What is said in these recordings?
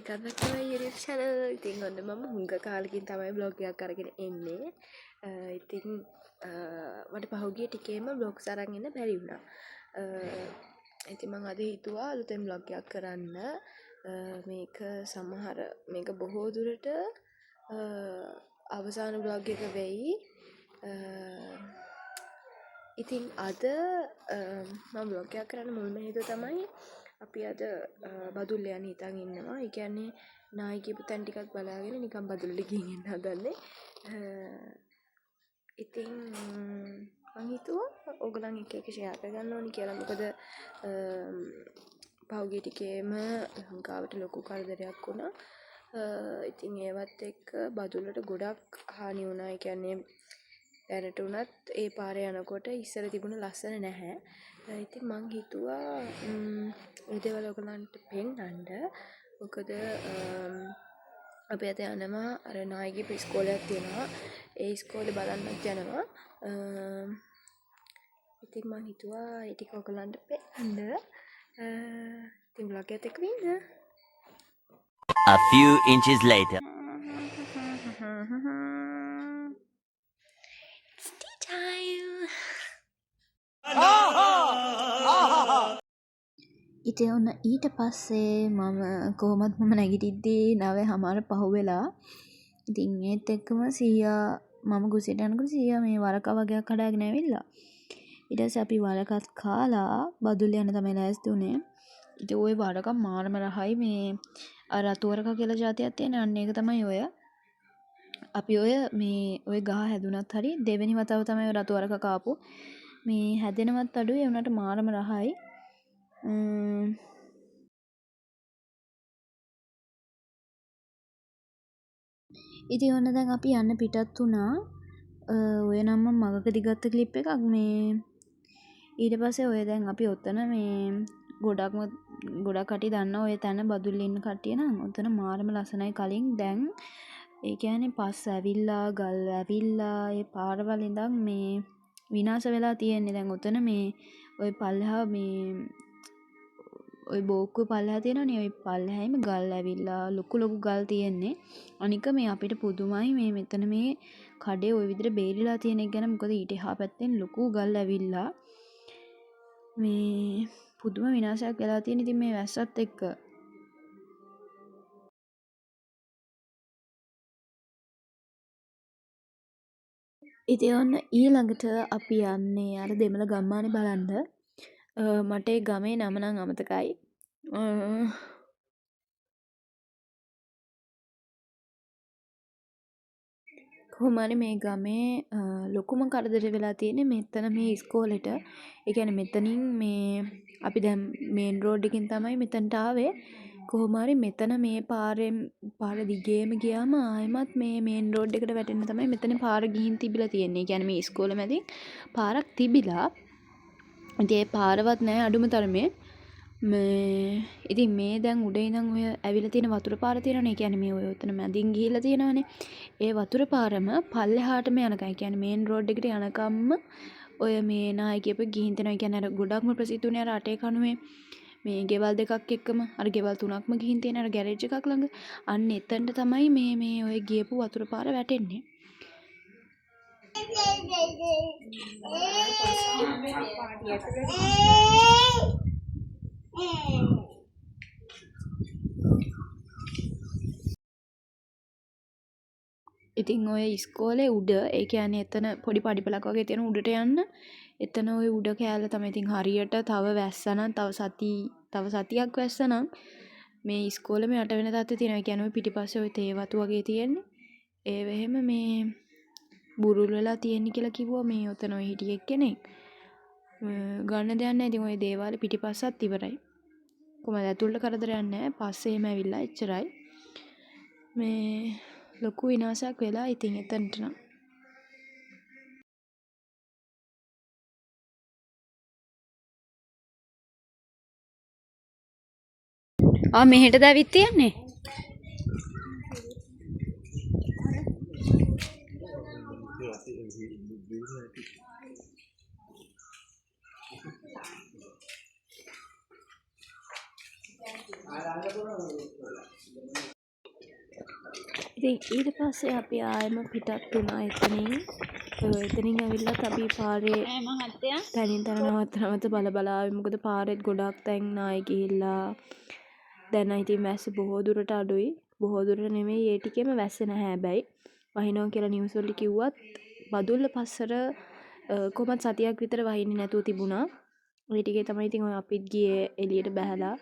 welcome back to my YouTube channel. ඉතින් ඔන්න මම හුඟ කාලෙකින් තමයි vlog එකක් අරගෙන එන්නේ. ඉතින් මට පහුගිය ටිකේම vlogs අරන් එන්න බැරි වුණා. ඉතින් මම අද හිතුවා අලුතෙන් vlog එකක් කරන්න. මේක බොහෝ දුරට අවසාන vlog එක වෙයි. ඉතින් අද මම vlog එකක් කරන්න මුල්ම හේතුව තමයි අපි අද බදුල්ල යන්න හිතන් ඉන්නවා. ඒ කියන්නේ නායි කියපු තැන් ටිකක් බලාගෙන නිකන් බදුල්ලට ගිහින් එන්න හදන්නේ. ඉතින් මං හිතුවා ඕගොල්ලන් එක ෂෙයා කරගන්න ඕනි කියලා. මොකද පහුගිය ටිකේම ලංකාවට ලොකු කරදරයක් වුණා. ඉතින් ඒවත් එක්ක බදුල්ලට ගොඩක් හානි වුණා. ඒ කියන්නේ දැනට උනත් ඒ පාරේ යනකොට ඉස්සර තිබුණ ලස්සන නැහැ. ඉතින් මං හිතුවා ඒ දේවල් ඔයගලන්ට පෙන්නන්න. මොකද අපි අද යනවා අර නායිගේ ඉස්කෝලයක් තියෙනවා. ඒ ඉස්කෝලේ බලන්නත් යනවා. ඉතින් මං හිතුවා ඒ ටික ඔයගලන්ට පෙන්නන්න. ඉතින් vlog එකත් එක්ක ඉන්න. A few inches later. ඉතින් ඔන්න ඊට පස්සේ මම කොහොමත් මම නැගිටිද්දී 9:00 පහුවෙලා. ඉතින් ඒත් එක්කම සීයා මම කුසියට යනකොට සීයා මේ වරකා වගේක් කඩාගෙන ඇවිල්ලා. ඊට පස්සේ අපි වරකත් කාලා බදුල්ල යන තමයි ලෑස්ති උනේ. ඉතින් ওই වරකා මාරම රහයි. මේ අර රතු වරකා කියලා જાතියක් තියෙන අන්න ඒක තමයි ඔය. අපි ඔය ගහ හැදුනත් හරි දෙවෙනි වතාව තමයි රතු වරකා කාපු. මේ හැදෙනවත් අඩුයි. ඒ උනට මාරම රහයි. ඉතින් ඔන්න දැන් අපි යන්න පිටත් වුණා. ඔය නම් මම මගකදී ගත්ත ක්ලිප් එකක්. මේ ඊට පස්සේ ඔය දැන් අපි ඔතන මේ ගොඩක් කටි දන්න ඔය තැන බදුල්ල ඉන්න කට්ටිය නම් ඔතන මාරම ලස්සනයි. කලින් දැන් ඒ කියන්නේ පස් ඇවිල්ලා ගල් ඇවිල්ලා ඒ පාරවල් ඉඳන් මේ විනාශ වෙලා තියෙන්නේ. දැන් ඔතන මේ ඔය පල්ලෙහා මේ ඔය බෝක්කුව පල්ලෙහා තියෙනවනේ. ඔය පල්ලෙහායිම ගල් ඇවිල්ලා ලොකු ගල් තියෙන්නේ. අනික මේ අපිට පුදුමයි මේ මෙතන මේ කඩේ ওই විදිහට බේරිලා තියෙන එක ගැන. මොකද ඊට එහා පැත්තෙන් ලොකු ගල් ඇවිල්ලා මේ පුදුම විනාශයක් වෙලා තියෙන. ඉතින් මේ වැස්සත් එක්ක ඉතින් ඔන්න ඊළඟට අපි යන්නේ අර දෙමළ ගම්මානේ බලන්න. මට ඒ ගමේ නම නම් අමතකයි. කොහොම හරි මේ ගමේ ලොකුම කරදර වෙලා තියෙන්නේ මෙතන මේ ඉස්කෝලේට. ඒ කියන්නේ මෙතනින් මේ අපි දැන් මේන් රෝඩ් එකකින් තමයි මෙතනට ආවේ. කොහොම හරි මෙතන මේ පාර දිගේම ගියාම ආයෙමත් මේ මේන් රෝඩ් එකට වැටෙන්න තමයි මෙතන පාර ගිහින් තිබිලා තියෙන්නේ. ඒ කියන්නේ මේ ඉස්කෝලේ මැදින් පාරක් තිබිලා. ඉතින් ඒ පාරවත් නැහැ අඩුම තරමේ. ඉතින් මේ දැන් උඩ ඉඳන් ඔය ඇවිල්ලා තියෙන වතුර පාර තියෙනවනේ. ඒ කියන්නේ මේ ඔය උතන මැදින් ගිහිල්ලා තියෙනවනේ. ඒ වතුර පාරම පල්ලෙහාටම යනකම්. ඒ කියන්නේ මේන් රෝඩ් එකට යනකම්ම ඔය මේ නායි කියපු ගිහින් තියෙනවා. ඒ කියන්නේ අර ගොඩක්ම ප්‍රසිද්ධ උනේ අර අටේ කණුවේ මේ ගෙවල් දෙකක් එක්කම අර ගෙවල් තුනක්ම ගිහින් තියෙන අර ගෑරේජ් එකක් ළඟ. අන්න එතනට තමයි මේ ඔය ගියපු වතුර පාර වැටෙන්නේ. ඉතින් ඔය ඉස්කෝලේ උඩ ඒ කියන්නේ එතන පොඩි පඩිපලක් වගේ තියෙන උඩට යන්න එතන ඔය උඩ කෑල්ල තමයි. ඉතින් හරියට තව වැස්සනම් තව සතියක් වැස්සනම් මේ ඉස්කෝලේම යට වෙන තත්ත්වය තියෙනවා. ඒ කියන්නේ ඔය පිටිපස්සේ ඔය තේ වතු වගේ තියෙන්නේ. ඒ වෙහෙම මේ බුරුල් වෙලා තියෙන්නේ කියලා කිව්වා මේ ඔතන ඔය හිටිය එක්කෙනෙක්. ගන්න දෙයක් නැහැ. ඉතින් ඔය දේවාලේ පිටිපස්සත් ඉවරයි. කොහමද ඇතුළට කරදරයක් නැහැ. පස්සේ එහෙම ඇවිල්ලා එච්චරයි. මේ ලොකු විනාශයක් වෙලා. ඉතින් එතනට නම් මෙහෙටද ඇවිත් තියන්නේ. ඉතින් ඊට පස්සේ අපි ආයෙම පිටත් වුණා එතනින්. එතනින් ඇවිල්ලත් අපි පාරේ තැනින් තැන නවත්ත බල බලා ආවේ. මොකද පාරෙත් ගොඩක් තැන් ආයේ ගිහිල්ලා. දැන් ඉතින් වැස්ස බොහෝ දුරට අඩුයි. බොහෝ දුරට නෙමෙයි ඒ ටිකේම වැස්ස නැහැ හැබැයි. වහිනවා කියලා නිවුස් වල කිව්වත් බදුල්ල පස්සට කොහොමද සතියක් විතර වහින්නේ නැතුව තිබුණා. ඒ ටිකේ තමයි ඉතින් ඔය අපිත් ගියේ එළියට බහැලා.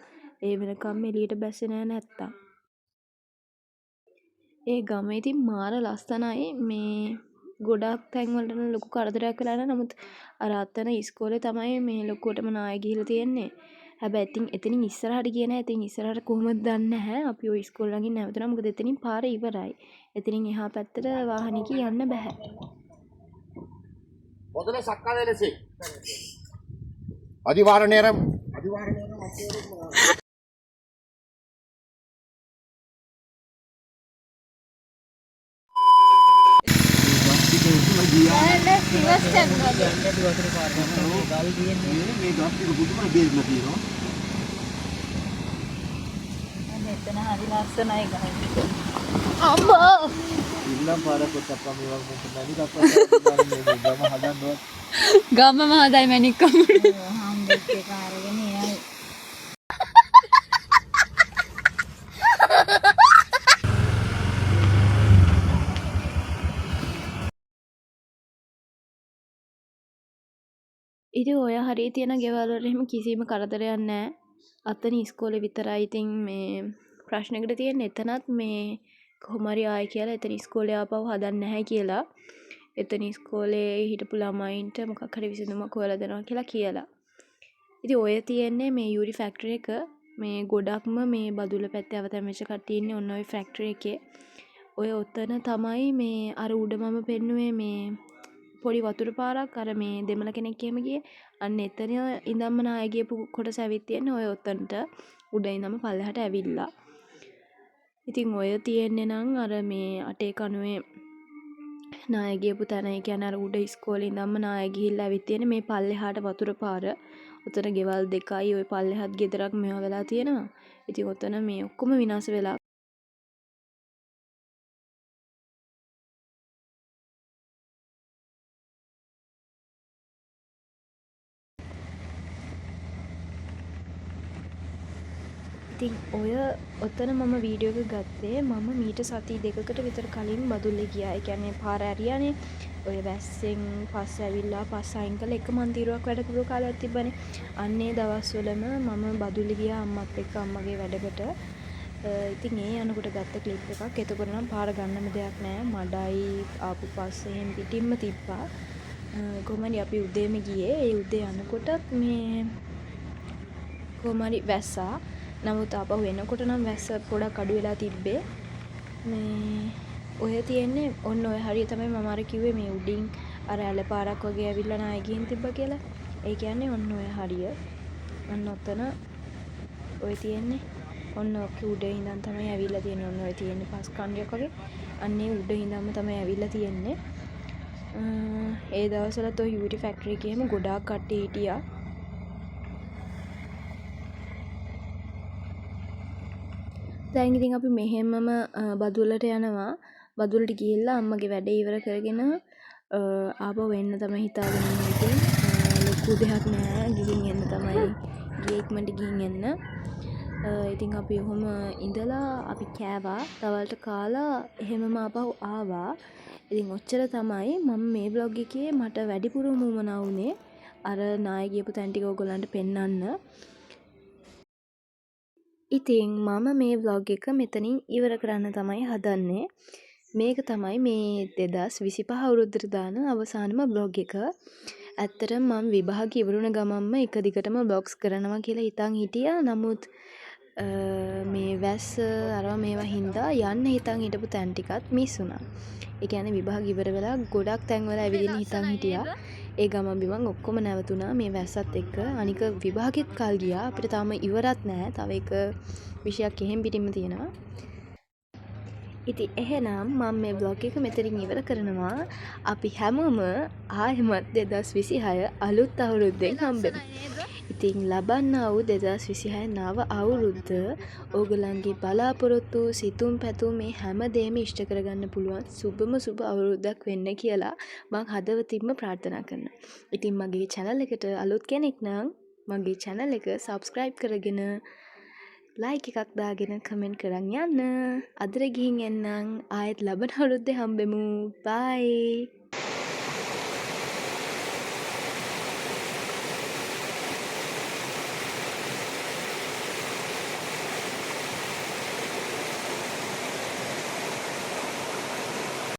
ඒ වෙනකම් එළියට බැස්සේ නැහැ නැත්තම්. ඒ ගම ඉතින් මාර ලස්සනයි. මේ ගොඩක් තැන්වලට ලොකු කරදරයක් වෙලා නැහැ. නමුත් අර අතන ඉස්කෝලේ තමයි මේ ලොකුවටම නාය ගිහිල්ලා තියෙන්නේ. හැබැයි ඉතින් එතනින් ඉස්සරහට ගියේ නැහැ. ඉතින් ඉස්සරහට කොහොමද දන්නේ නැහැ. අපි ওই ඉස්කෝලේ ළඟින් නැවතුණා. මොකද එතනින් පාර ඉවරයි. එතනින් එහා පැත්තට වාහනයකින් යන්න බෑ. ಮೊದಲೇ ಸಕ್ಕಾದೆಲೆಸಿ ಅಧಿವಾರ ನೇರಂ ගම මහදයි මැනික්කම ඉතින් ඔය හරිය තියෙන ගෙවල් වල එහෙම කිසිම කරදරයක් නැහැ. අතන ඉස්කෝලේ විතරයි ඉතින් මේ ප්‍රශ්නයකට තියෙන්නේ. එතනත් මේ කොහොම හරි ආයි කියලා එතන ඉස්කෝලේ ආපහු හදන්නේ නැහැ කියලා. එතන ඉස්කෝලේ හිටපු ළමයින්ට මොකක් හරි විසඳුමක් හොයලා දෙනවා කියලා. ඉතින් ඔය තියෙන්නේ මේ යූරි ෆැක්ටරි එක. මේ ගොඩක්ම මේ බදුල්ල පැත්තේ අවතැන් වෙච්ච කට්ටිය ඉන්නේ ඔන්න ඔය ෆැක්ටරි එකේ. ඔය ඔතන තමයි මේ අර උඩමම පෙන්නුවේ මේ පොඩි වතුර පාරක් අර මේ දෙමළ කෙනෙක් එහෙම ගියේ. අන්න එතන ඉඳන්ම නාය ගියපු කොටස ඇවිත් තියෙන්නේ ඔය ඔතනට. උඩ ඉඳන්ම පල්ලෙහාට ඇවිල්ලා. ඉතින් ඔය තියෙන්නේ නම් අර මේ අටේ කණුවේ නාය ගියපු තැන. ඒ කියන්නේ අර උඩ ඉස්කෝලේ ඉඳන්ම නාය ගිහිල්ලා ඇවිත් තියෙන්නේ මේ පල්ලෙහාට වතුර පාර. ඔතන ගෙවල් දෙකයි ওই පල්ලෙහාත් ගෙදරක් මේවා වෙලා තියෙනවා. ඉතින් ඔතන මේ ඔක්කොම විනාශ වෙලා ඉතින් ඔය ඔතන මම වීඩියෝ එක ගත්තේ මම මීට සති දෙකකට විතර කලින් බදුල්ලේ ගියා. ඒ කියන්නේ පාර ඇරියානේ. ඔය වැස්සෙන් පස්ස ඇවිල්ලා පස්ස අයින් කරලා එක මන්තිරුවක් වැඩ කරපු කාලයක් තිබ්බනේ. අන්නේ දවස්වලම මම බදුල්ලේ ගියා අම්මත් එක්ක අම්මගේ වැඩකට. ඉතින් ඒ යනකොට ගත්ත ක්ලිප් එකක්. එතකොට නම් පාර ගන්නම දෙයක් නැහැ. මඩයි ආපු පස්ස එහෙම පිටින්ම තිබ්බා. කොහොමද අපි උදේම ගියේ. ඒ උදේ යනකොටත් මේ කොහොමද වැස්සා. නමුත් ආපහු එනකොට නම් වැස්ස පොඩක් අඩු වෙලා තිබ්බේ. මේ ඔය තියෙන්නේ ඔන්න ඔය හරිය තමයි මම අර කිව්වේ මේ උඩින් අර ඇල පාරක් වගේ ඇවිල්ලා නාය ගිහින් තිබ්බා කියලා. ඒ කියන්නේ ඔන්න ඔය හරිය. ඔන්න ඔතන ඔය තියෙන්නේ. ඔන්න ඔක උඩ ඉඳන් තමයි ඇවිල්ලා තියෙන්නේ. ඔන්න ඔය තියෙන්නේ පස් කණ්ඩයක් වගේ. අන්නේ උඩ ඉඳන්ම තමයි ඇවිල්ලා තියෙන්නේ. ඒ දවස්වලත් ඔය යූරි ෆැක්ටරි එකේම ගොඩාක් කට්ටිය හිටියා. දැන් ඉතින් අපි මෙහෙමම බදුල්ලට යනවා. බදුල්ලට ගිහිල්ලා අම්මගේ වැඩ ඉවර කරගෙන ආපහු එන්න තමයි හිතාගෙන ඉන්නේ. ඉතින් ලොකු දෙයක් නෑ. ගිහින් එන්න තමයි. ගියේ ඉක්මනට ගිහින් එන්න. ඉතින් අපි ඔහොම ඉඳලා අපි කෑවා. දවල්ට කාලා එහෙමම ආපහු ආවා. ඉතින් ඔච්චර තමයි මම මේ vlog එකේ මට වැඩිපුරම උමනා වුණේ. අර නාය ගියපු තැන් ටික ඔයගොල්ලන්ට පෙන්නන්න. ඉතින් මම මේ vlog එක මෙතනින් ඉවර කරන්න තමයි හදන්නේ. මේක තමයි මේ 2025 අවුරුද්දට දාන අවසානම vlog එක. ඇත්තටම මම විභාග ඉවරුණ ගමන්ම එක දිගටම vlogs කරනවා කියලා හිතන් හිටියා. නමුත් මේ වැස්ස අරවා මේවා හින්දා යන්න හිතන් හිටපු තැන් ටිකත් මිස් වුණා. ඒ කියන්නේ විභාග ඉවර වෙලා ගොඩක් තැන්වල ඇවිදින්න හිතන් හිටියා. ඒ ගමන් බිමන් ඔක්කොම නැවතුණා මේ වැස්සත් එක්ක. අනික විභාගෙත් කල් ගියා. අපිට තාම ඉවරත් නැහැ. තව එක විෂයක් එහෙම් පිටින්ම තියෙනවා. ඉතින් එහෙනම් මම මේ බ්ලොග් එක මෙතනින් ඉවර කරනවා. අපි හැමෝම ආයෙමත් 2026 අලුත් අවුරුද්දෙන් හම්බෙමු. ඉතින් ලබන්නා වූ 2026 නව අවුරුද්ද ඕගොල්ලන්ගේ බලාපොරොත්තු සිතුම් පැතුම් මේ හැම දෙයක්ම ඉෂ්ට කරගන්න පුළුවන් සුබම සුබ අවුරුද්දක් වෙන්න කියලා මම හදවතින්ම ප්‍රාර්ථනා කරනවා. ඉතින් මගේ channel එකට අලුත් කෙනෙක් නම් මගේ channel එක subscribe කරගෙන like එකක් දාගෙන comment කරන් යන්න. අදට ගිහින් එන්නම්. ආයෙත් ලබන අවුරුද්දේ හම්බෙමු. bye.